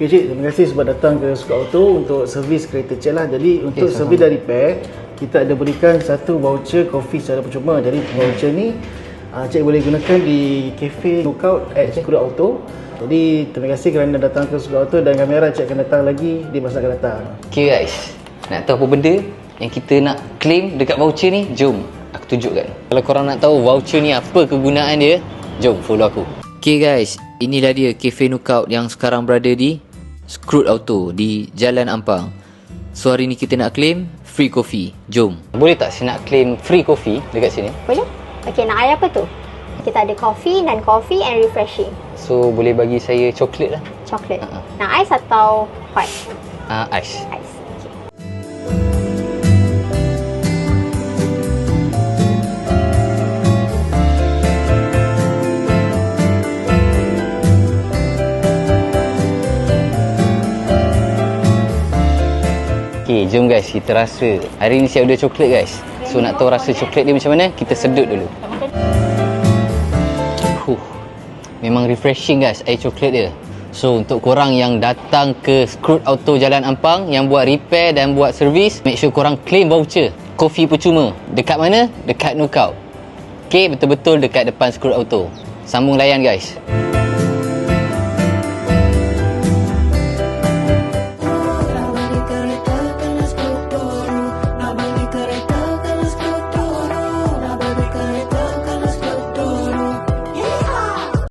Okay cik, terima kasih sebab datang ke Scoot Auto untuk servis kereta cik lah. Jadi untuk servis dan repair, kita ada berikan satu voucher kopi secara percuma. Jadi voucher ni cik boleh gunakan di Cafe Lookout at Scoot Auto. Jadi terima kasih kerana datang ke Scoot Auto dan kamera cik akan datang lagi di masa akan datang. Okay guys, nak tahu apa benda yang kita nak claim dekat voucher ni? Jom aku tunjukkan. Kalau korang nak tahu voucher ni apa kegunaan dia, jom follow aku. Okay guys, inilah dia Cafe Lookout yang sekarang berada di Scoot Auto di Jalan Ampang. So hari ni kita nak claim free coffee. Jom. Boleh tak saya nak claim free coffee dekat sini? Boleh? Okey, nak air apa tu? Kita ada coffee and refreshing. So boleh bagi saya coklat lah. Coklat. Nak ais atau hot? Ais. Ais. Okay, jom guys kita rasa. Hari ni saya order coklat guys. So nak tahu rasa coklat dia macam mana, kita sedut dulu. Memang refreshing guys air coklat dia. So untuk korang yang datang ke Scoot Auto Jalan Ampang yang buat repair dan buat servis, make sure korang claim voucher kopi percuma. Dekat mana? Dekat Lookout. Okay, betul-betul dekat depan Scoot Auto. Sambung layan guys.